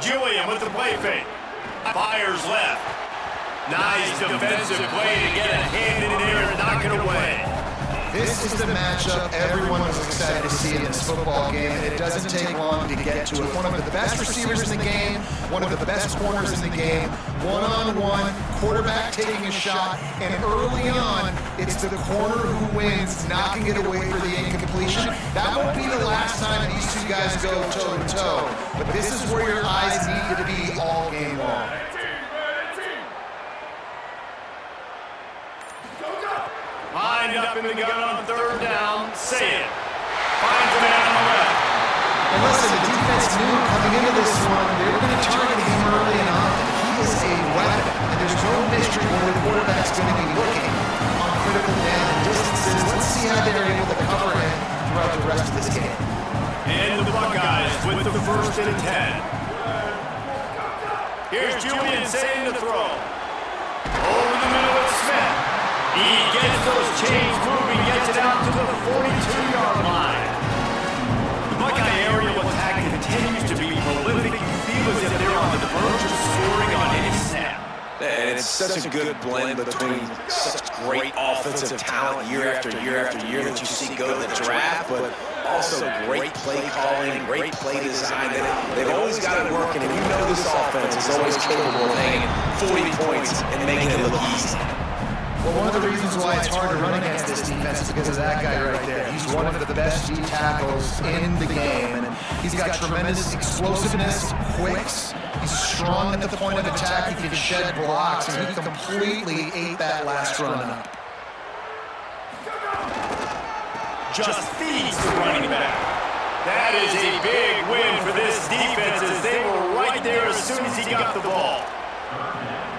Julian with the play fake. Fires left. Nice defensive play to get a hand in there and knock it away. This is the matchup everyone was excited to see in this football game, and it doesn't take long to get to it. One of the best receivers in the game, one of the best corners in the game, one-on-one, quarterback taking a shot, and early on, it's the corner who wins, knocking it away for the incompletion. That won't be the last time these two guys go toe-to-toe, but this is where your eyes need to be all game long. Lined up in the gun on third down. Say it. Finds a man on the left. And listen, the defense knew coming into this one, they were going to target him early and often. He is a weapon, and there's no mystery when the quarterback's going to be looking on critical down distances. Let's see how they're able to cover him throughout the rest of this game. And the Buckeyes with the 1st and 10. Here's Julian saying to throw. Over the middle with Smith. He gets those chains moving, gets it out to the 42-yard line. The Buckeye aerial attack continues to be prolific. You feel as if they're on the verge of scoring on any snap. And it's such a good blend between such great offensive talent year after year after year that you see go to the draft, but also great play calling, great play design. They've always got it working, and you know this offense is always capable of hanging 40 points and making it look easy. Well, one of the reasons why it's hard to run against this defense is because of that guy right there. He's one of the best D tackles in the game, and he's got tremendous explosiveness, quicks. He's strong at the point of attack. He can shed blocks, and he completely ate that last run up. Just feeds the running back. That is a big win for this defense as they were right there as soon as he got the ball.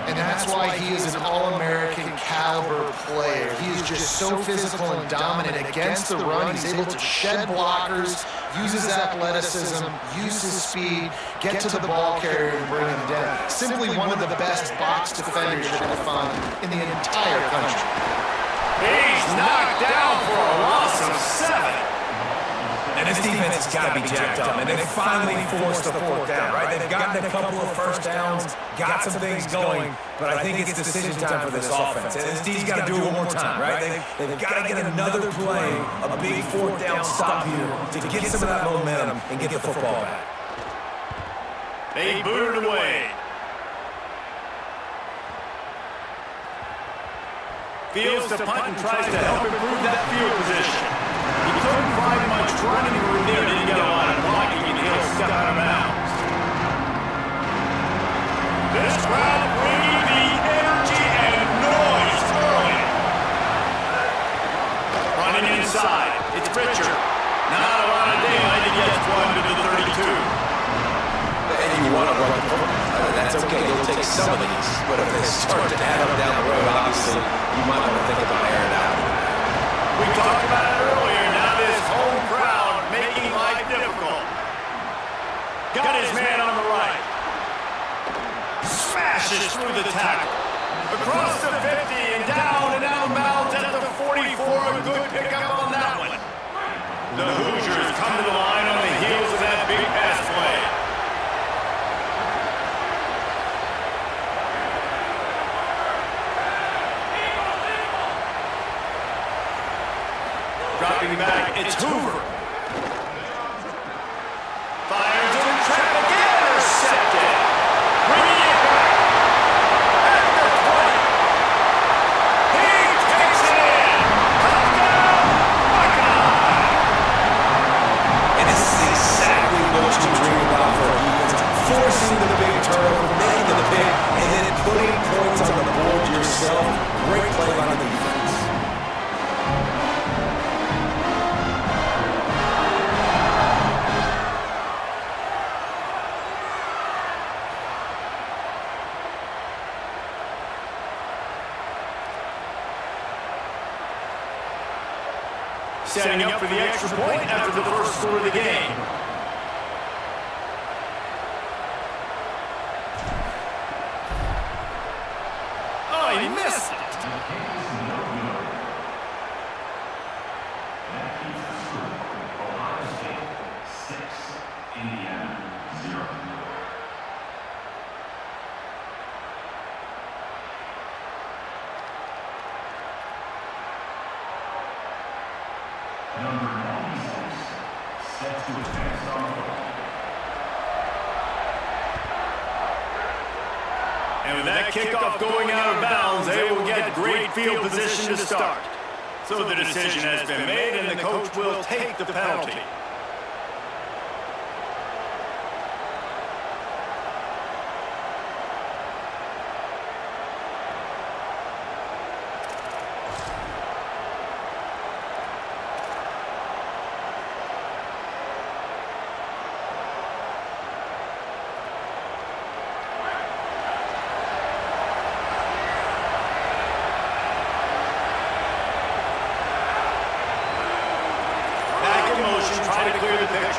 And that's why he is an All-American caliber player. He is just so physical and dominant against the run. He's able to shed blockers, uses athleticism, uses speed, get to the ball carrier and bring him down. Simply one of the best box defenders you're going to find in the entire country. He's knocked down for a loss of 7. And this defense has got to be jacked up. And they finally forced the 4th down, right? They've gotten a couple of first downs, got some things going, but I think it's decision time for this offense. And this team's got to do it one more time, right? They've got to get another play, a big 4th down stop here to get some of that momentum and get the football back. They boot it away. Fields to punt and tries to help improve that field position. He couldn't find much running room there, didn't get a lot of blocking, and he'll step out of bounds. This crowd bringing the energy and noise early. Running inside, it's Pritchard. Not a lot of daylight, he gets one to the 32. And you want to run the football. That's okay, you'll take some of these, but if they start to add up down the road, obviously, you might want to think about airing out. We talked about it earlier, now this home crowd making life difficult. Got his man on the right. Smashes through the tackle. Across the 50 and down and out of bounds at the 44. A good pickup on that one. The Hoosiers come to the line on the heels of that big pass play. Dropping back, it's Hoover. Fires in traffic, intercepted. Bringing it back. At the 20. He takes it in. Touchdown, Buckeye. And this is exactly what you dream about for a defense. Forcing the big turnover, making the big, and then putting points on the board yourself. Great play by the defense. Setting up for the extra point after the first score of the game. Oh, he missed it. And with that kickoff going out of bounds, they will get great field position to start. So the decision has been made, and the coach will take the penalty. Try to clear the pitch.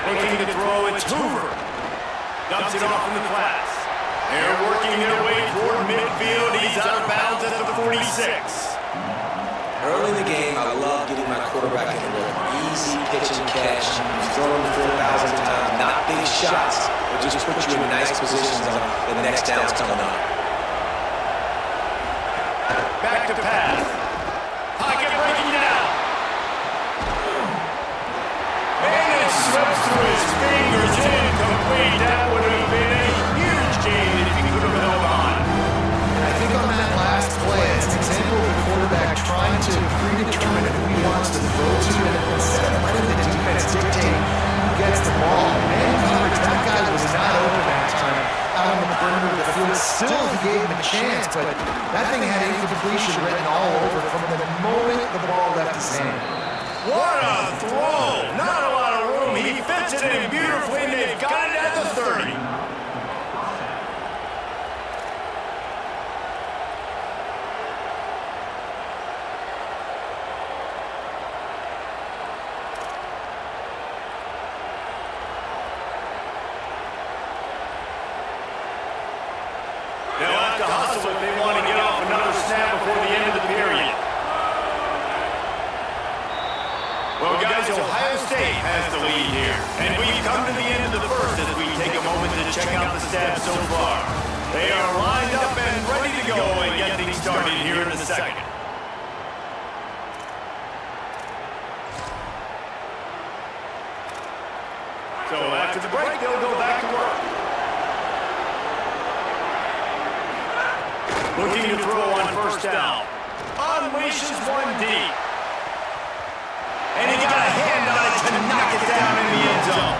Looking to throw, it's Hoover. Dumps it off in the class. They're working their way toward midfield. He's out of bounds at the 46. Early in the game, I love getting my quarterback in the rhythm. Easy pitch and catch. You've thrown 4,000 times. Not big shots, but just put you in nice positions on the next down's coming up. Back to pass. Pocket breaking down. Slips through his fingers, incomplete. That would have been a huge game if he could have held on. I think on that last play, it's an example of the quarterback trying to predetermine who he wants to throw to, and instead of letting the defense dictate who gets the ball. Man coverage, that guy was not open that time out on the perimeter of the field. Still, he gave him a chance, but that thing had incompletion written all over from the moment the ball left his hand. What a throw! Not a lot of room. He fits it in beautifully, and they've got it at the 30. They'll have to hustle if they want to get off another snap before the end of the period. Well, guys, Ohio State has the lead here. And we've come to the end of the first as we take a moment to check out the stats so far. They are lined up and ready to go and get things started here in the second. So after the break, they'll go back to work. Looking to throw on first down. Unleashes one deep. And he got a hand on it to knock it down in the end zone.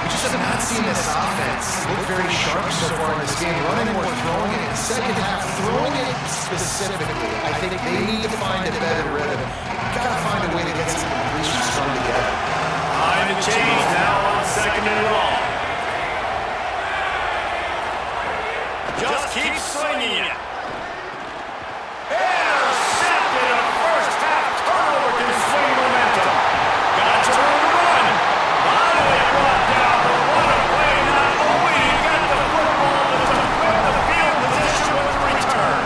We just have not seen this offense look very sharp so far in this game. Running more, throwing it in the second half, throwing it specifically. I think they need to find a better rhythm. Got to find a way to get some completions strung together. Time to change now on second and long. Just keep slinging it. Intercepted. A first half turnover can swing momentum. Got to run. Finally brought down, but what a play. Not only did he get the football, but to flip the field position with the return.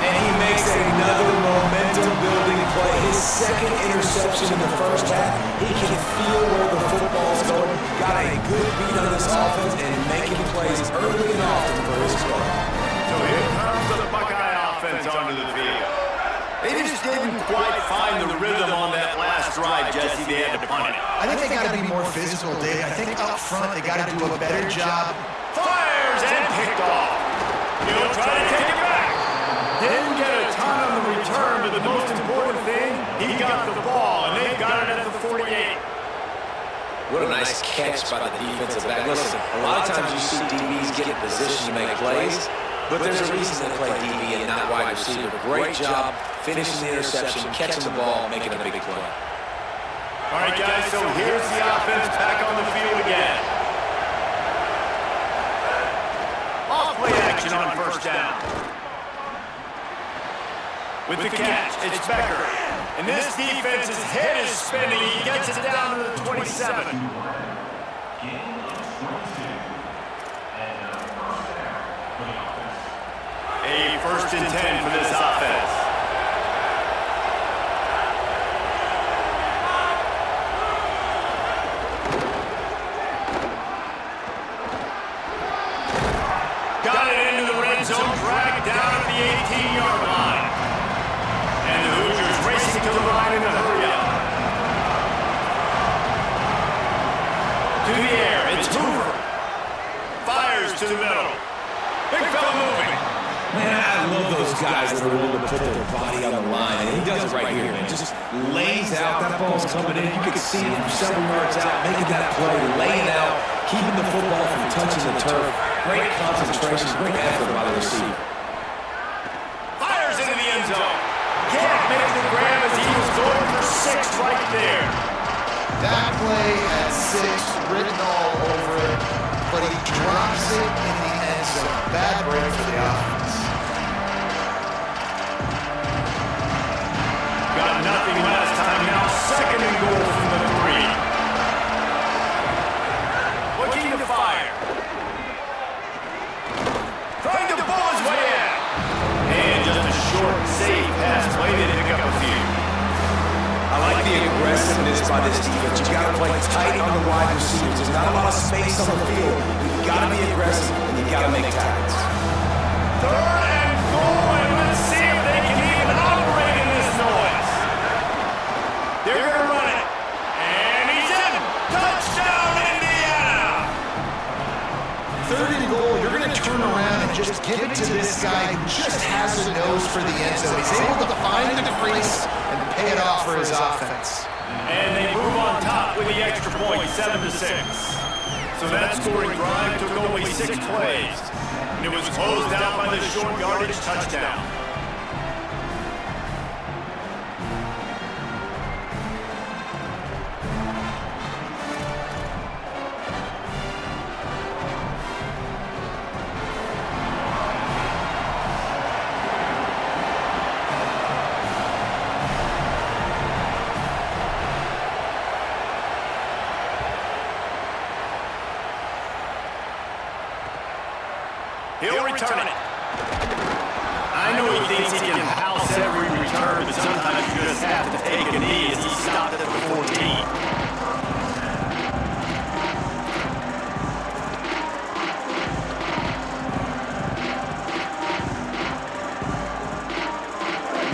And he makes another momentum-building play. His second interception in the first half. He can feel where the football's going. Got a good beat on this offense and making plays early and often for his squad. So here comes the Buckeye offense onto the field. They just didn't quite find the rhythm on that last drive, Jesse. They had to punt it. I think they got to be more physical, Dave. I think up front they got to do a better job. Fires and picked off. He'll try to take it back. Didn't get a ton on the return, but the most important thing, he got the ball, and they've got it at the 48. What a nice catch by the defensive back. Listen, a lot of times you see DBs get in position to make plays, but there's a reason they play DB and not wide receiver. Great job finishing the interception, catching the ball, making a big play. All right, guys, so here's the offense back on the field again. Off-play action on first down. With the catch, it's Becker. And this defense's head is spinning. He gets it down to the 27. A 1st and 10 for this offense. Got it into the red zone, dragged down at the 18-yard line. And the Hoosiers racing to the to the middle. Big fella moving. Man, I love those guys that are willing to put their body on the line. And he does it right here, man. Just lays out. That ball's coming in. You can see him from several yards out, making that play, laying out, keeping the football from touching the turf. Great concentration, great effort by the receiver. Fires into the end zone. Can't make the grab as he was going for 6 right there. That play had 6 written all over it, but he drops it in the end zone. Bad break for the offense. Got nothing last time now. 2nd and goal from the 3. Looking to fire. Trying to pull his way in. And just a short, safe pass play to pick up a few. I like the aggressiveness by this defense. You got to play tight on the wide receivers. There's not a lot of space on the field. You got to be aggressive and you got to make tackles. 3rd and goal, and let's see if they can even operate in this noise. They're going to run it. And he's in. Touchdown, Indiana. 3rd and goal, you're going to turn around and just give it to this guy who just has a nose for the end zone. He's able to find the crease and pay it off for his offense. And they move on top with the extra point, 7-6. So that scoring drive took only 6 plays. And it was closed out by the short yardage touchdown. He'll return it. I know he thinks he can house every return, but sometimes you just have to take a knee as he stopped at the 14.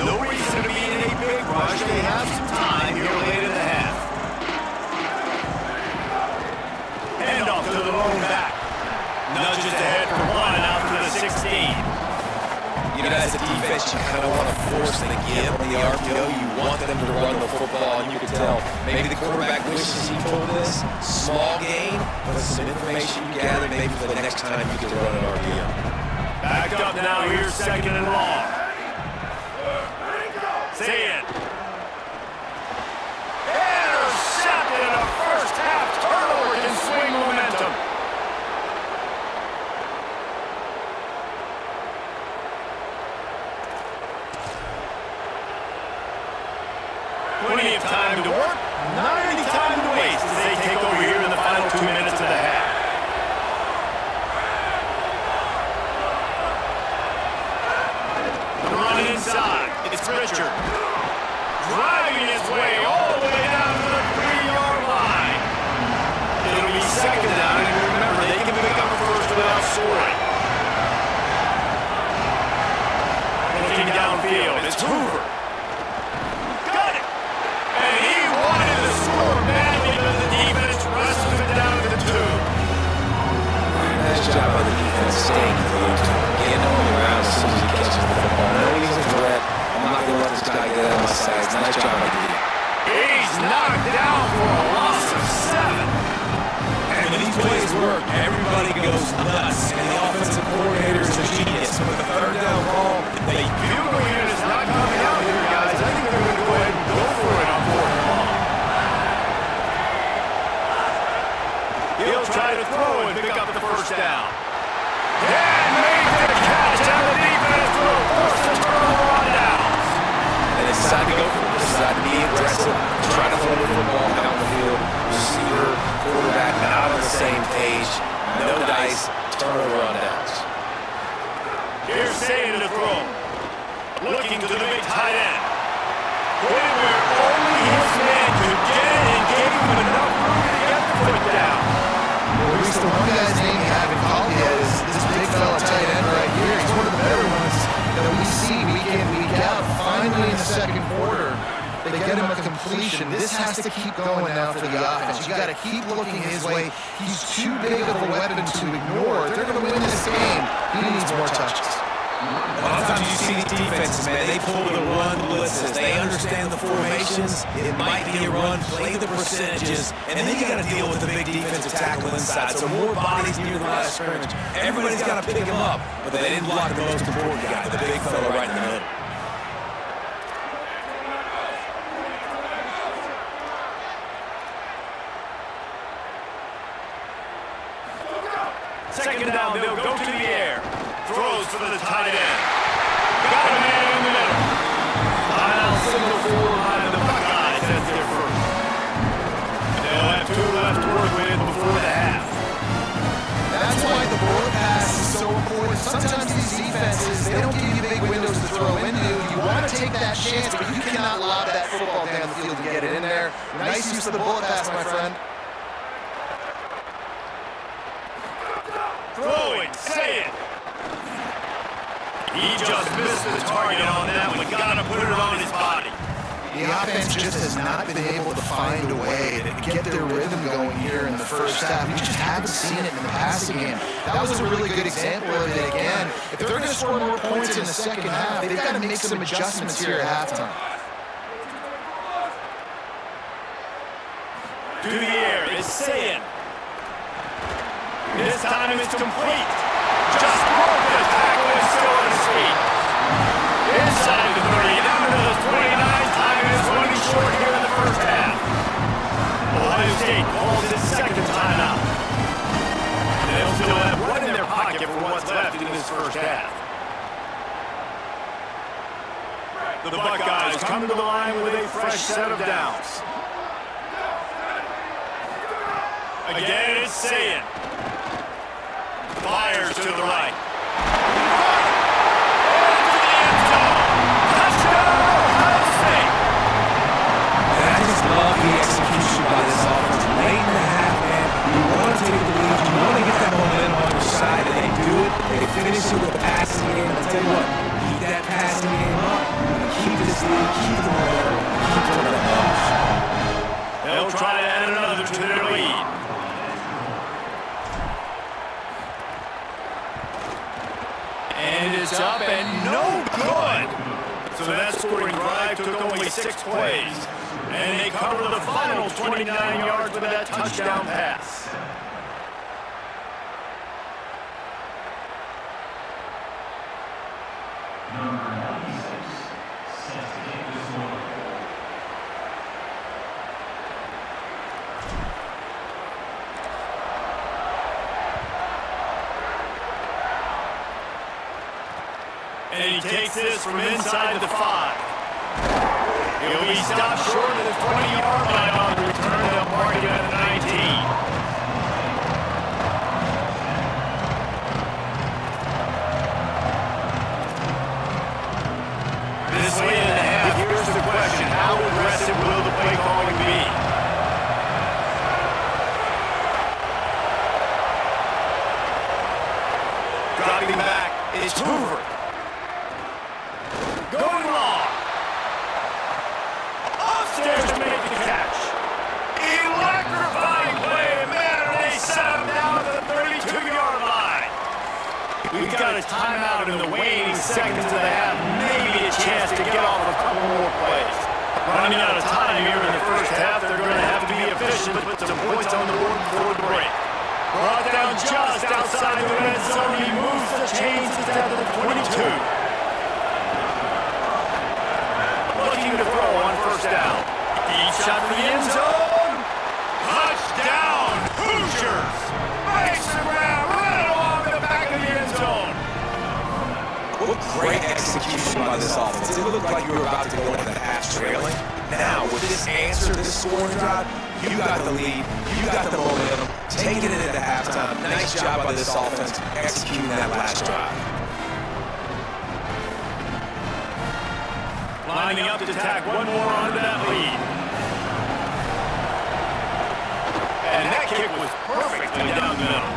No reason to be in a big rush. They have some time here late in the half. Handoff to the lone back. Nudges ahead for 1 and out to the 16. You know, as a defense, you kind of want to force the give on the RPO. You want them to run the football, and you can tell maybe the quarterback wishes he pulled this. Small gain, but some information you gather maybe for the next time you get to run an RPO. Backed up now, here's 2nd and long. Say it. Intercepted, a first half turnover can swing momentum. Plenty of time to work, not any time to waste as they take over here in the final 2 minutes of the half. The run inside, it's Pritchard. Driving his way all the way down to the 3-yard line. It'll be 2nd down, and remember, they can pick up first without scoring. Looking downfield, it's Hoover. Nice job by the defense staying close, getting on the ground as soon as he catches the football. No, he's a threat. I'm not going to let this guy get out of my sights. Nice job by the defense. He's knocked down for a loss of 7. And when these plays work, everybody goes nuts. And the offensive coordinator is a genius. With the 3rd down ball, they Field goal unit is not coming out here, guys. I think they're going to go ahead and go for it on 4th and long. He'll try to throw and pick up the first down. And make the catch on the defense throw. Force the turnover on downs. And it's time to go for it. It's time to be aggressive. Try to throw the football down the field. Receiver, quarterback, not on the same page. No dice. Turnover on downs. They get him a completion. This has to keep going now for the offense. You got to keep looking his way. He's too big of a weapon to ignore. If they're going to win this game, he needs more touches. A lot of times you see these defenses, man, they pull the run blitzes. They understand the formations. It might be a run, play the percentages, and then you got to deal with the big defensive tackle inside. So more bodies near the line of scrimmage. Everybody's got to pick him up, but they didn't block the most important guy, the big fella right in the middle. Second down, they'll go to the air. Throws to the tight end. Got a man in the middle. Final single forward line of the Buckeyes as their first. They'll have 2 left to work with before the half. That's why the bullet pass is so important. Sometimes these defenses, they don't give you big windows to throw into. You want to take that chance, but you cannot lob that football down the field to get it in there. Nice use of the bullet pass, my friend. Throwing, say it. He just missed the target on that one. Got to put it on his body. The offense just has not been able to find a way to get their rhythm going here in the first half. We just haven't seen it in the passing game. That was a really good example of it again. If they're going to score more points in the second half, they've got to make some adjustments here at halftime. To the air is Sayin. This time it's complete. Just broke the tackle and still on his feet. Inside the 30, down to the 29. Time is running short here in the first half. Ohio State calls its second timeout. They'll still have one in their pocket for what's left in this first half. The Buckeyes come to the line with a fresh set of downs. Again, it's Sayin. Fires to the right. Into the end zone. Touchdown, Ohio State. And I just love the execution by this offense. Late in the half, man, you want to take the lead. You want to get that momentum on your side, and they do it. They finish it with the passing game. I'll tell you what, keep that passing game up. Keep this lead, keep the momentum, keep the momentum. They'll try to add another to their lead. And it's up and no good. So that scoring drive took only 6 plays. And they cover the final 29 yards with that touchdown pass. And he takes this from inside the 5. He'll be stopped short of the 20-yard line on the return. They'll mark it at the 19. This late in the half, here's the question. How aggressive will the play calling be? Dropping back, it's Hoover. Going long. Upstairs to make the catch. Electrifying play, man, and they set him down to the 32-yard line. We've got a timeout in the waning seconds of the half. Maybe a chance to get off a couple more plays. Running out of time here in the first half, they're going to have to be efficient, put some points on the board before the break. Brought down just outside the red zone. He moves the chains instead of the 22. Looking to throw on first down. Deep shot for the end zone. Touchdown, Hoosiers. Makes the ground right along the back of the end zone. What great execution by this offense. It looked like you were about to go into the half trailing. Now, with this answer, this scoring drive, you got the lead, you got the momentum, taking it into halftime. Nice job by this offense executing that last drive. Lining up to tack one more onto that lead. And that kick was perfectly down the middle.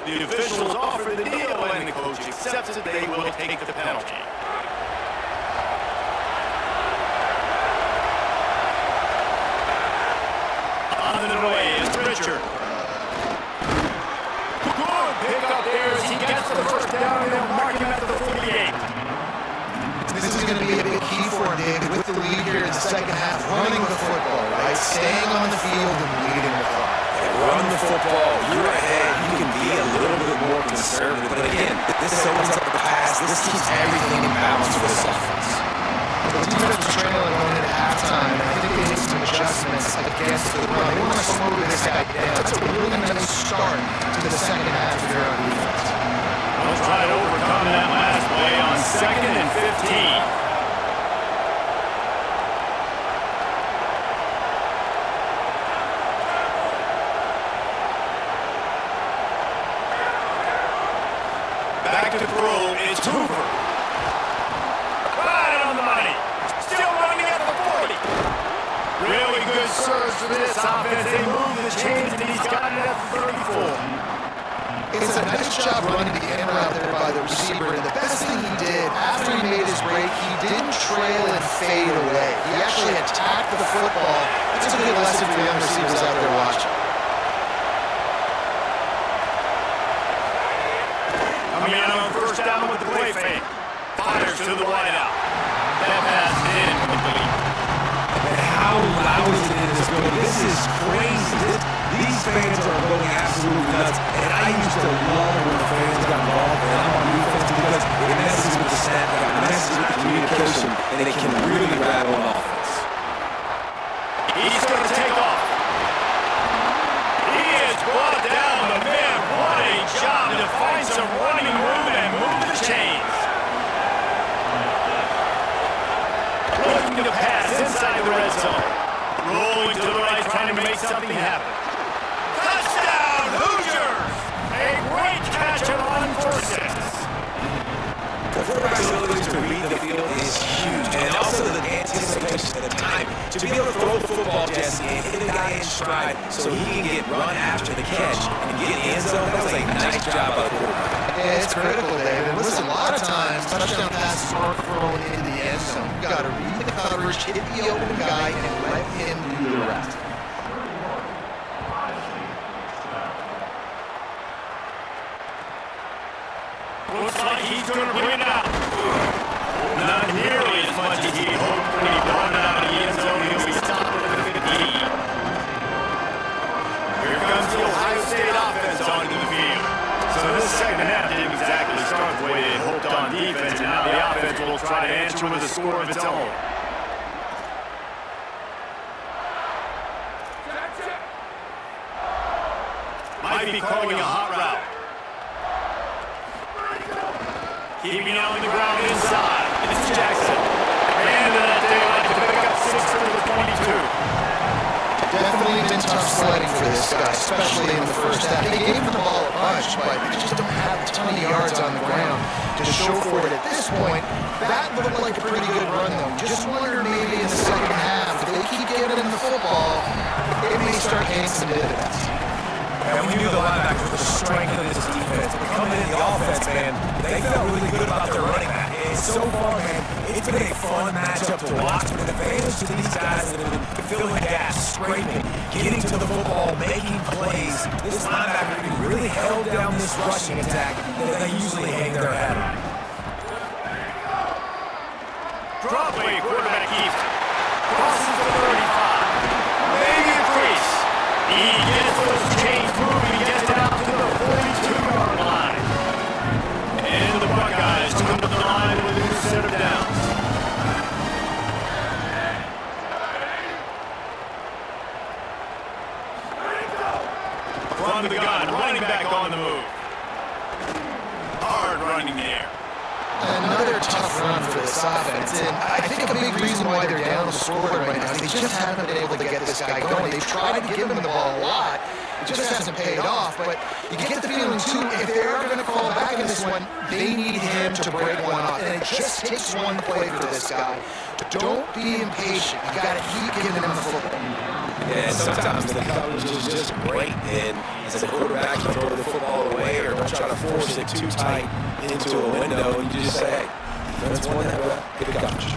The officials offer the deal, and the coach accepts that they will take the penalty. On the way is Richard. Good pick up there as he gets the first down, and they'll mark him at the 48. This is going to be a big key for him, David, with the lead here in the second half, running the football, right? Staying on the field and leading the clock. Run the football, you're ahead, you can be a little bit more conservative. But again, this opens up the pass. This keeps everything in balance for this offense. The defense was trailing going into halftime, and I think they made some adjustments against the run. They want to slow this guy down. That's a really nice start to the second half if you're on defense. They'll try to overcome that last play on 2nd and 15. Back to throw is Hoover. Right on the money. Still running at the 40. Really good surge for this offense. They move the chains, and he's got it at the 34. It's a nice job running the in route there by the receiver, and the best thing he did after he made his break, he didn't trail and fade away. He actually attacked the football. That's a good lesson for young receivers out there watching. Coming out on first down with the play fake. Fires to the wideout. That pass in complete. And how loud is it in this building? This is crazy. These fans are going absolutely nuts. And I used to love when the fans got involved and I'm on defense because it messes with the snap, it messes with the communication, and it can really rattle an offense. He's going to take off. He is brought down. The man, what a job to find some running room and move the chains. Looking to pass inside the red zone. Rolling to the right, trying to make something happen. Touchdown, Hoosiers! A great catch and run for 6. The quarterback's ability to read the field is huge. And also the anticipation at the time to be able to throw the football, Jesse, and hit a guy in stride so he can get run after the catch and get in the end zone. That was a nice job by the quarterback. Yeah, it's critical, David. Listen, a lot of times, touchdown passes are thrown in the end zone. You've got to read the coverage, hit the open guy, and let him do the rest. Looks like he's going to bring it out. Not nearly as much as he hoped when he brought it out of the end zone. He'll be stopped at the 15. Here comes the Ohio State offense onto the field. So this second half didn't exactly start the way they had hoped on defense, and now the offense will try to answer with a score of its own. Might be calling a hot route. Keeping it on the ground inside. It's Jackson. And that day like to pick up 6 for the 22. Definitely been tough sledding for this guy, especially in the first half. They gave him the ball a bunch, but they just don't have a ton of yards on the ground to show for it. At this point, that looked like a pretty good run, though. Just wonder maybe in the second half, if they keep giving him the football, it may start getting some dividends. And we knew the linebackers with the strength of this defense. But coming in the offense, man, they felt really good about their running back. And so far, man, it's been a fun matchup to watch. With advantage to these guys that have been filling gaps, scraping, getting to the football, making plays. This linebacker really held down this rushing attack that they usually hang their hat on. Drop play, quarterback keeps. Crosses the 35. Maybe a crease. He gets those chains moving. He gets it out to the 42-yard line. And the Buckeyes come to the line with a new set of downs. From the gun, running back on the move. Hard running there. Another tough run for this offense, and I think a big reason why they're down the scoreboard right now is they just haven't been able to get this guy going. They've tried to give him the ball a lot. It just hasn't paid off, but you get the feeling, too, if they are going to fall back in this one, they need him to break one off, and it just takes one play for this guy. Don't be impatient. You got to keep giving him the football. And sometimes the coverage is just great. And as a quarterback, you throw the football away or don't try to force it too tight into a window. And you just say, hey, defense won that rep. Good coverage.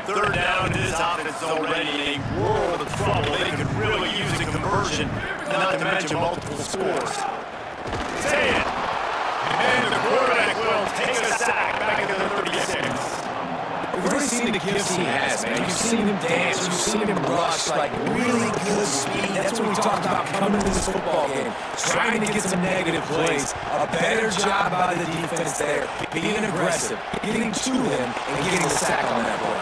Third down, this offense is already in a world of trouble. They could really use a conversion, not to mention multiple scores. Say it. And the quarterback will take a sack back at the 36. We've already seen the gifts he has, man. You've seen him dance. You've seen him rush, like really good speed. That's what we talked about coming to this football game. Trying to get some negative plays. A better job by the defense there. Being aggressive, getting to him, and getting the sack on that play.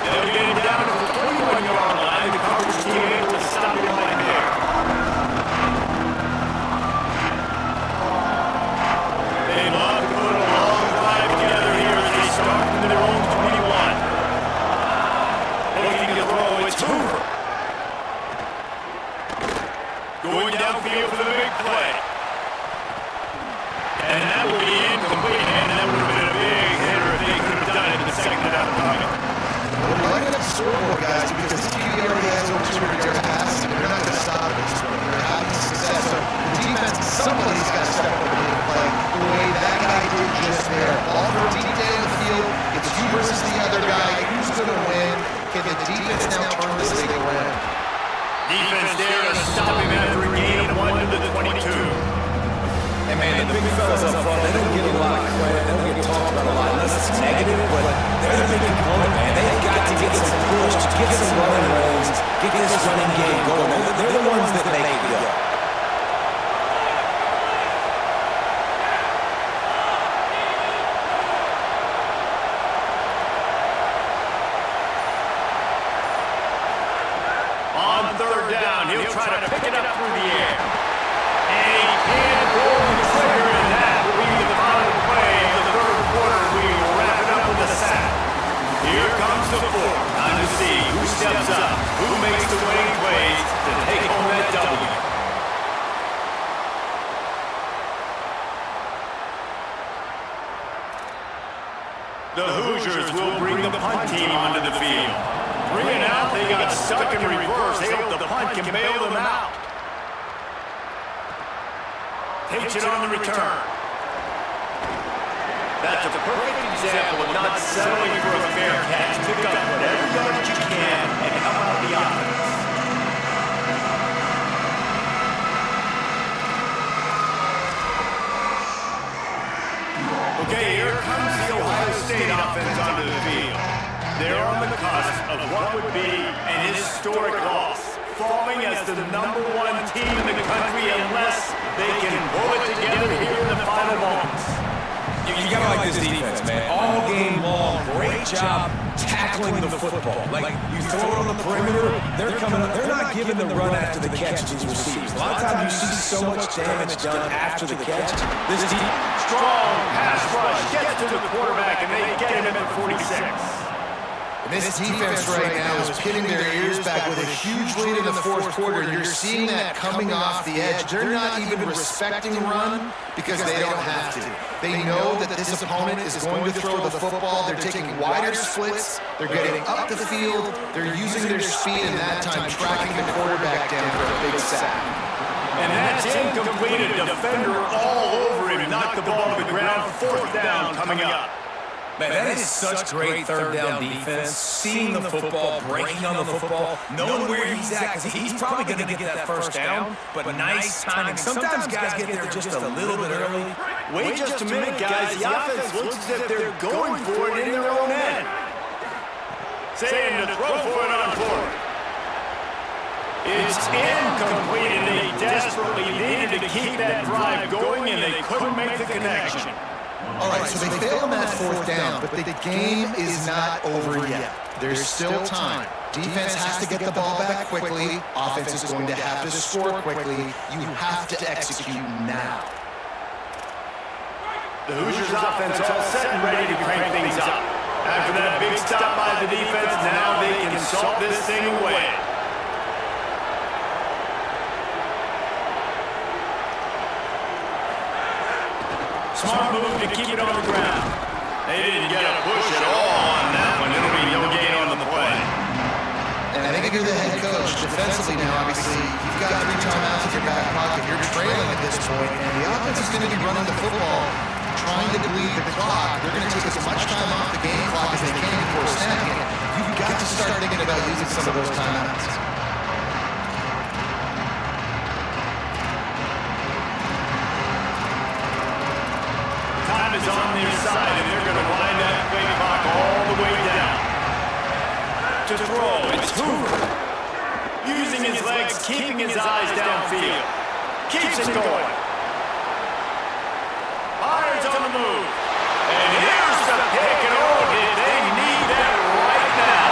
They'll get him down to the 41-yard line. The coverage team able to stop him right there. They love to put a long drive together here as they start from their own 21. Looking to throw, it's Hoover. Going downfield for the big play. And that will be incomplete, and that would have been a big hitter if they could have done it in the second half pocket. We're lining up the scoreboard, guys, because the TV already has over 200 yards passes, and they're not going to stop it. They're having success. So the defense, somebody's got to step up and make a play the way that guy did just there. Ball for a deep day in the field. It's you versus the other guy. Who's going to win? Can the defense now turn this thing around? Defense there to stop him after a gain of 1 to the 22. And man, the big fellas up front, they don't get a lot of credit. They don't get talked about a lot unless it's negative, but they're the big component, man. They've got to get some push, get some running lanes, get this running game going. They're the ones that make it go. On third down, he'll try to pick it up through the air. And he can't pull the trigger, and that will be the final play of the third quarter. We will wrap it up with a sack. Here comes the fourth. Time to see who steps up, who makes the winning plays to take home that W. The Hoosiers will bring the punt team onto the field. 3 and out, they got stuck in reverse. They hope the punt can bail them out. Takes it on the return. That's a perfect example of not settling for a fair catch. Pick up whatever yardage you can and help out the offense. Okay, here comes the Ohio State offense onto the field. They're on the cusp of what would be an historic loss, falling as the #1 team in the country unless they can pull it together here in the final moments. You gotta like this defense, man. All game long, great job tackling the football. Like, you throw it on the perimeter, they're coming up. They're not giving the run after the catch to these receivers. A lot of times you see so much damage done after the catch. This Strong pass rush gets to the quarterback, and they get him at 46. And this defense right now is pinning their ears back with a huge lead in the fourth quarter. You're seeing that coming off the edge. They're not even respecting run because they don't have to. They know that this opponent is going to throw the football. They're taking wider splits. They're getting up the field. They're using their speed, and that time tracking the quarterback down for a big sack. And that's incomplete. A defender all over him. Knocked the ball to the ground. Fourth down coming up. Man, that is such great third down defense. Seeing the football, breaking on the football, knowing where he's at, because he's probably going to get that first down, but nice timing. Sometimes guys get there just a little bit early. Wait just a minute, guys. The offense looks as if they're going for it in their own end. Saying to throw for it on fourth. It's incomplete, and they desperately needed to keep that drive going, and they couldn't make the connection. All right, so they fail on that fourth down, but the game is not over yet. There's still time. Defense has to get the ball back quickly. Offense is going to have to score quickly. You have to execute now. The Hoosiers offense all set and ready to crank things up. After that big stop by the defense, now they can salt this thing away. Smart move to keep it on the ground. They didn't get a push at all on that one. It'll be no gain on the play. And I think if you're the head coach, defensively now, obviously, you've got 3 timeouts in your back pocket. You're trailing at this point, and the offense is going to be running the football, trying to bleed the clock. They're going to take as much time off the game clock as they can before snapping it. You've got to start thinking about using some of those timeouts. Time is on their side, and they're going to wind that play clock all the way down. To throw, it's Hoover. Using his legs, keeping his eyes downfield. Keeps it going. Irons on the move. And here's the pick, and oh, did they need that right now.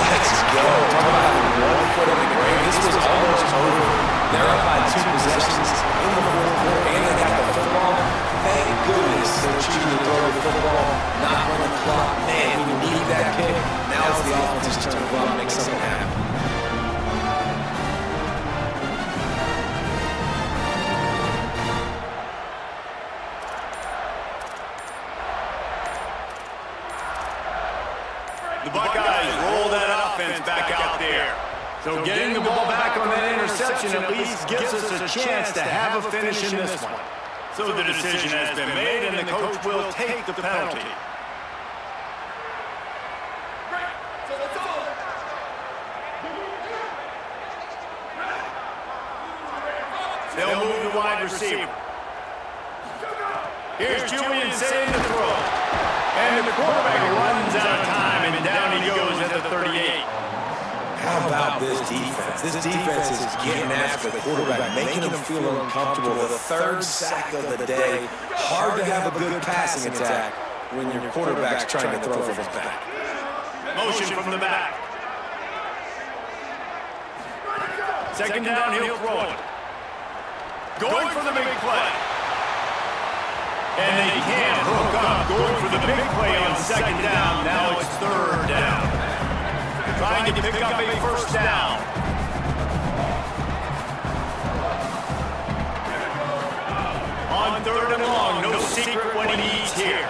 Let's go. Talk about 1 foot in the grave. This was almost over. They're up by 2 possessions in the fourth quarter, and they got the football. Thank goodness they're choosing to throw the football, not run the clock. Man, when you need that pick, now it's the offense's turn to go out and make something happen. The Buckeyes roll that offense back out there. So getting the ball back on that interception at least gives us a chance to have a finish in this one. So the decision has been made, and the coach will take the penalty. They'll move the wide receiver. Here's Julian saying the throw. And the quarterback runs out of time, and down he goes at the 38. How about this defense? This defense is getting after the quarterback, making him feel uncomfortable. The 3rd sack of the day. Hard to have a good passing attack when your quarterback's trying to throw from his back. Motion from the back. Second down, he'll throw it. Going for the big play. And they can't hook up. Going for the big play on second down. Now it's 3rd down. Trying to pick up a first down. On 3rd and long, no secret what he needs here.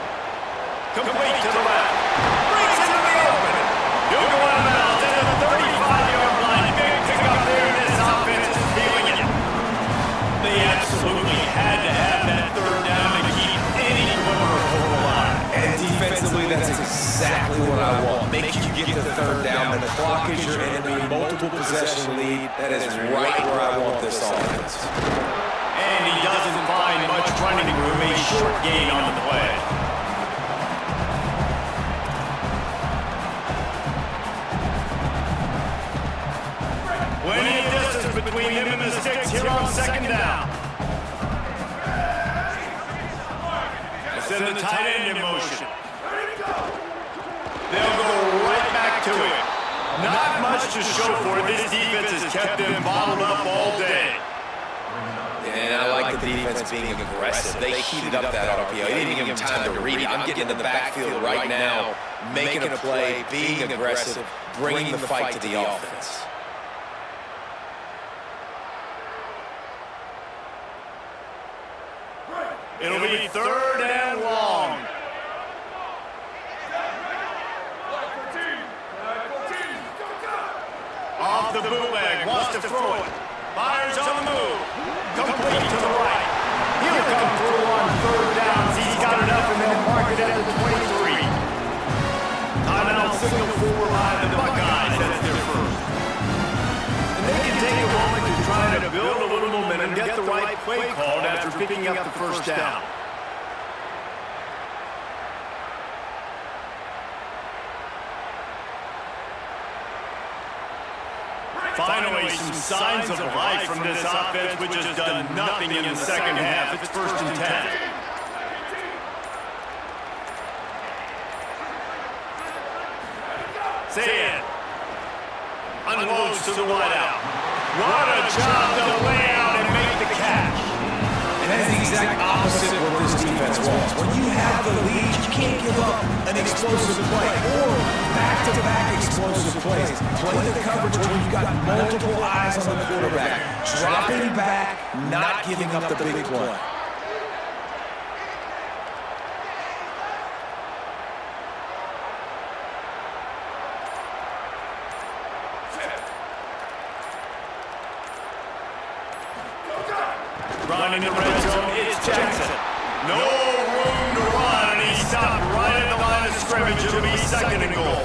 Complete to the left. Brings it to the open. He'll go out of bounds at the 35-yard line. Big pickup there, and this offense is feeling it. They absolutely had to have that 3rd down to keep any corner alive. And defensively, that's exactly what I want. Make you get the 3rd down. The clock is your enemy. Multiple possession lead. That is right where I want this offense. And he doesn't find much running room. A short gain on the play. Plenty of distance between him and the sticks here on second down. Send the tight end in motion. They'll go right back to it. Not much to show for it. This defense has kept them bottled up all day. And I like the defense being aggressive. They heated up that RPO. They didn't give him time to read it. I'm getting in the backfield right now, making a play, being aggressive, bringing the fight to the offense. It'll be 3rd and long. Off the bootleg, wants to throw it. Myers on the move. Complete to the right. He'll come through on 3rd downs. He's got it up and then mark it at the 23. Timeout signal for by the Buckeyes. That's their first. And they can take a moment to try to build a little momentum, get the right play called after picking up the first down. Finally, some signs of life from this offense, which has done nothing in the second half. It's 1st and 10. Say it. Unloads to the wideout. What a job to lay out and make the catch. And that's the exact opposite of what this defense wants. When you have the lead, you can't give up an explosive play or back-to-back explosive plays. Play the coverage when you've got multiple eyes on the quarterback. Dropping back, not giving up the big play. Running the red zone, it's Jackson. No room to run, and he stopped right at the line of scrimmage. It'll be second and goal.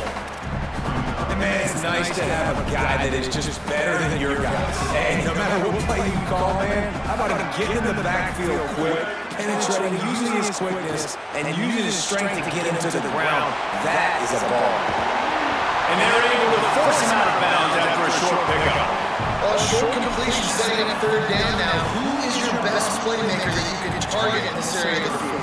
And man, it's nice to have a guy that is just better than your guys. Hey, no matter what play you call, man, how about him getting in the backfield quick, penetrating, using his quickness, and using his strength to get him to the ground? That is a ball. And they're able to force him out of bounds after a short pickup. A short completion setting up third down now. Who is your best playmaker that you can target in this area of the field?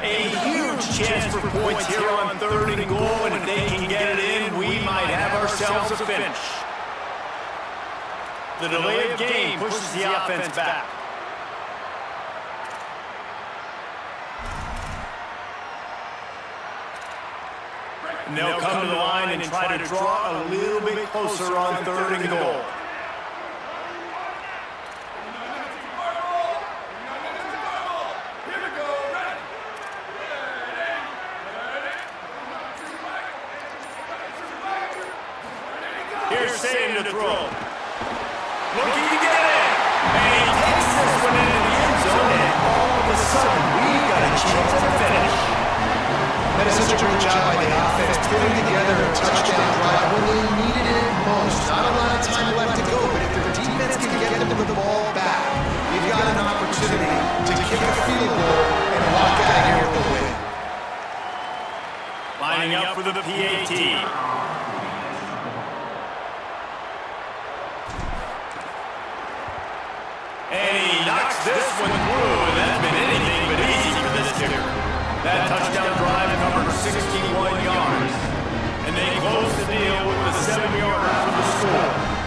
A huge chance for points here on third and goal, and if they can get it in, we might have ourselves a finish. The delay of game pushes the offense back. And they'll come to the line and try to draw a little bit closer on third and goal. Here's Satan to throw. Looking to get it. And he takes this one into the end zone, and all of a sudden, we've got a chance at a finish. That is such a great job by the offense, putting together a touchdown drive when they needed it most. Not a lot of time left to go, but if their defense can get them the ball back, you've got an opportunity to kick a field goal and walk out of here with a win. Lining up for the PAT. And he knocks this one through, and that's been anything but easy for this kicker. That touchdown drive covered 61 yards. And they close the deal with the 7-yarder for the score.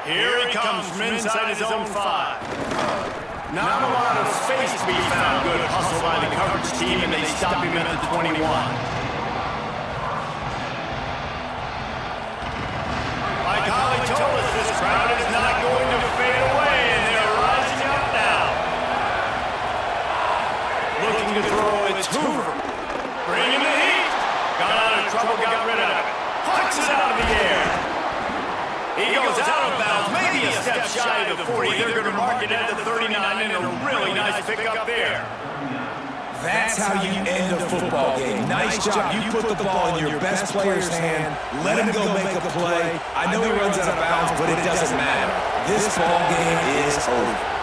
Here he comes from inside his own 5. Not a lot of space to be found. Good hustle by the coverage team, and they stop him at the 21. Like Holly told us, this crowd is not going to fade away, and they're rising up now. Looking to throw, it's Hoover. Bringing the heat. Got out of trouble, got rid of it. Hucks it out of the air. He goes out of bounds, maybe a step shy of the 40. They're going to mark it at the 39, and a really nice pickup there. That's how you end a football game. Nice job. You put the ball in your best player's hand, let him go make a play. I know he runs out of bounds, but it doesn't matter. This ball game is over.